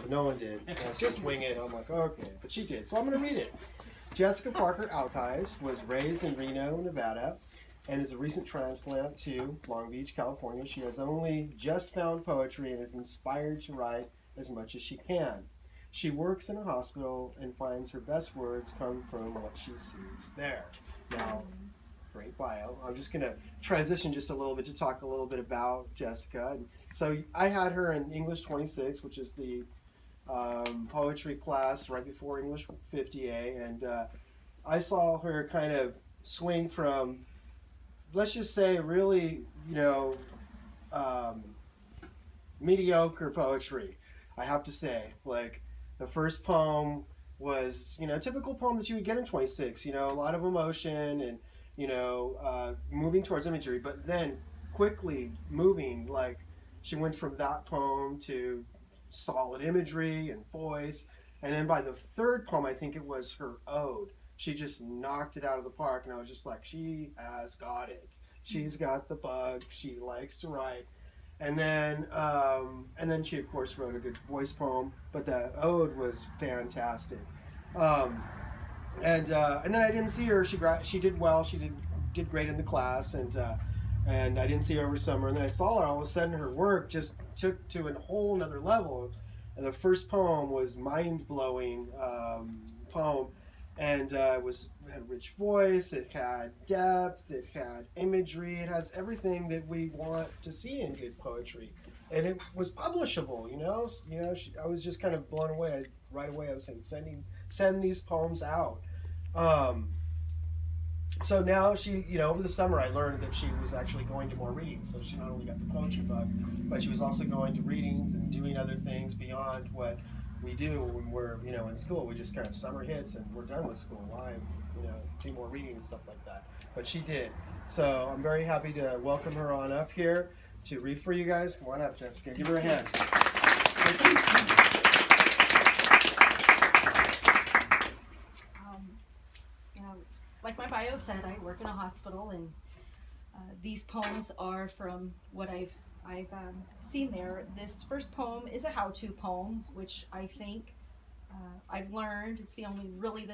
but no one did. Just wing it. I'm like, okay, but she did, so I'm going to read it. Jessica Parker Altheis was raised in Reno, Nevada, and is a recent transplant to Long Beach, California. She has only just found poetry and is inspired to write as much as she can. She works in a hospital and finds her best words come from what she sees there. Now, great bio. I'm just going to transition just a little bit to talk a little bit about Jessica. And so I had her in English 26, which is the poetry class right before English 50A, and I saw her kind of swing from, let's just say, really, mediocre poetry, I have to say. Like, the first poem was, typical poem that you would get in 26, a lot of emotion and, moving towards imagery, but then quickly moving, like, she went from that poem to solid imagery and voice, and then by the third poem, I think it was her ode, she just knocked it out of the park, and I was just like, she has got it. She's got the bug. She likes to write. And then she, of course, wrote a good voice poem, but the ode was fantastic. And then I didn't see her. She did well. She did great in the class, and I didn't see her over summer. And then I saw her. All of a sudden, her work just took to a whole another level. And the first poem was mind-blowing poem. And it had a rich voice, it had depth, it had imagery, it has everything that we want to see in good poetry. And it was publishable, I was just kind of blown away. Right away I was saying, send these poems out. So now she, over the summer I learned that she was actually going to more readings. So she not only got the poetry bug, but she was also going to readings and doing other things beyond what we do when we're, in school. We just kind of summer hits and we're done with school. Why, do more reading and stuff like that. But she did. So I'm very happy to welcome her on up here to read for you guys. Come on up, Jessica. Give her a hand. Like my bio said, I work in a hospital, and these poems are from what I've seen there. This first poem is a how-to poem, which I think I've learned it's the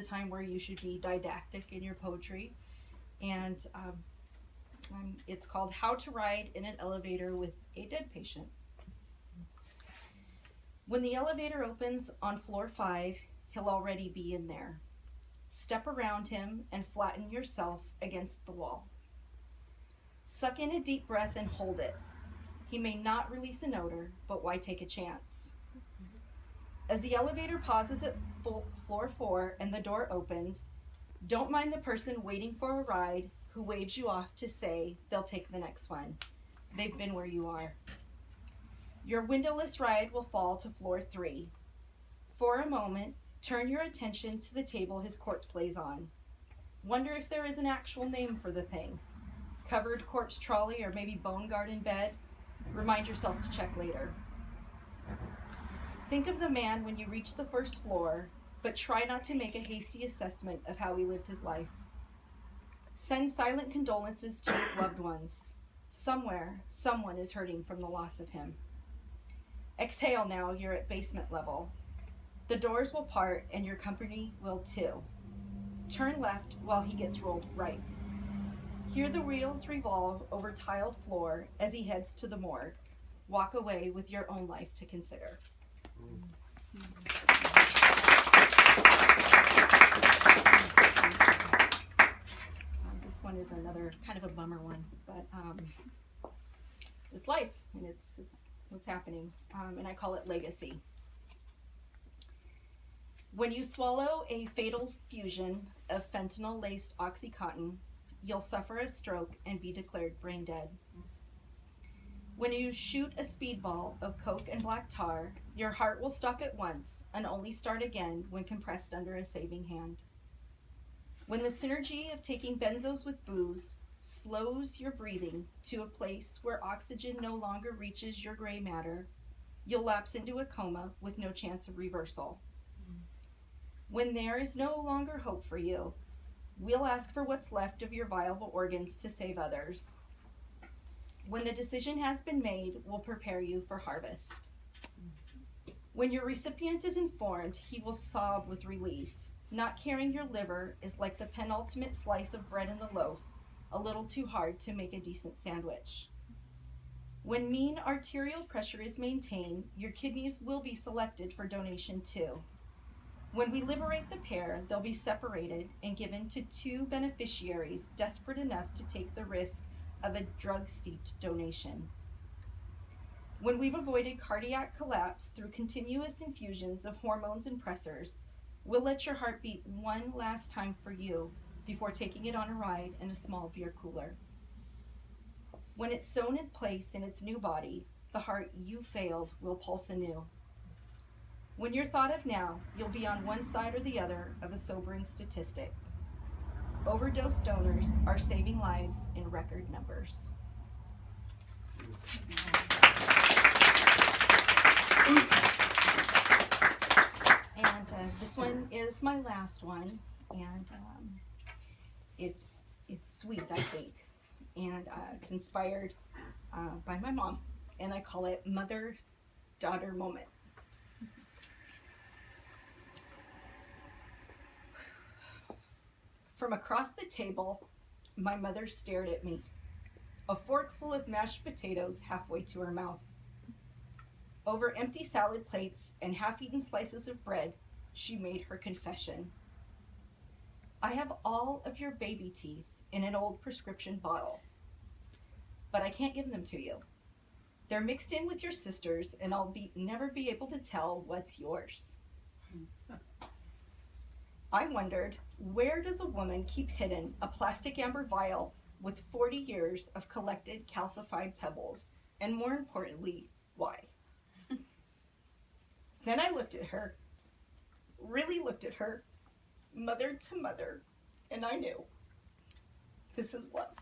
time where you should be didactic in your poetry, and it's called How to Ride in an Elevator with a Dead Patient. When the elevator opens on floor 5, he'll already be in there. Step around him and flatten yourself against the wall. Suck in a deep breath and hold it. He may not release an odor, but why take a chance? As the elevator pauses at floor 4 and the door opens, don't mind the person waiting for a ride who waves you off to say they'll take the next one. They've been where you are. Your windowless ride will fall to floor 3. For a moment, turn your attention to the table his corpse lays on. Wonder if there is an actual name for the thing. Covered corpse trolley or maybe bone garden bed? Remind yourself to check later. Think of the man when you reach the first floor, but try not to make a hasty assessment of how he lived his life. Send silent condolences to his loved ones. Somewhere, someone is hurting from the loss of him. Exhale now, you're at basement level. The doors will part and your company will too. Turn left while he gets rolled right. Hear the wheels revolve over tiled floor as he heads to the morgue. Walk away with your own life to consider. This one is another kind of a bummer one, but it's life, and it's what's happening, and I call it legacy. When you swallow a fatal fusion of fentanyl-laced OxyContin, you'll suffer a stroke and be declared brain dead. When you shoot a speedball of coke and black tar, your heart will stop at once and only start again when compressed under a saving hand. When the synergy of taking benzos with booze slows your breathing to a place where oxygen no longer reaches your gray matter, you'll lapse into a coma with no chance of reversal. When there is no longer hope for you, we'll ask for what's left of your viable organs to save others. When the decision has been made, we'll prepare you for harvest. When your recipient is informed, he will sob with relief. Not carrying your liver is like the penultimate slice of bread in the loaf, a little too hard to make a decent sandwich. When mean arterial pressure is maintained, your kidneys will be selected for donation too. When we liberate the pair, they'll be separated and given to 2 beneficiaries desperate enough to take the risk of a drug-steeped donation. When we've avoided cardiac collapse through continuous infusions of hormones and pressors, we'll let your heart beat one last time for you before taking it on a ride in a small beer cooler. When it's sewn in place in its new body, the heart you failed will pulse anew. When you're thought of now, you'll be on one side or the other of a sobering statistic. Overdose donors are saving lives in record numbers. And this one is my last one, and it's sweet, I think, and it's inspired by my mom, and I call it Mother-Daughter Moment. From across the table, my mother stared at me, a fork full of mashed potatoes halfway to her mouth. Over empty salad plates and half-eaten slices of bread, she made her confession. I have all of your baby teeth in an old prescription bottle, but I can't give them to you. They're mixed in with your sister's, and I'll never be able to tell what's yours. I wondered, where does a woman keep hidden a plastic amber vial with 40 years of collected calcified pebbles? And more importantly, why? Then I looked at her, really looked at her, mother to mother, and I knew. This is love.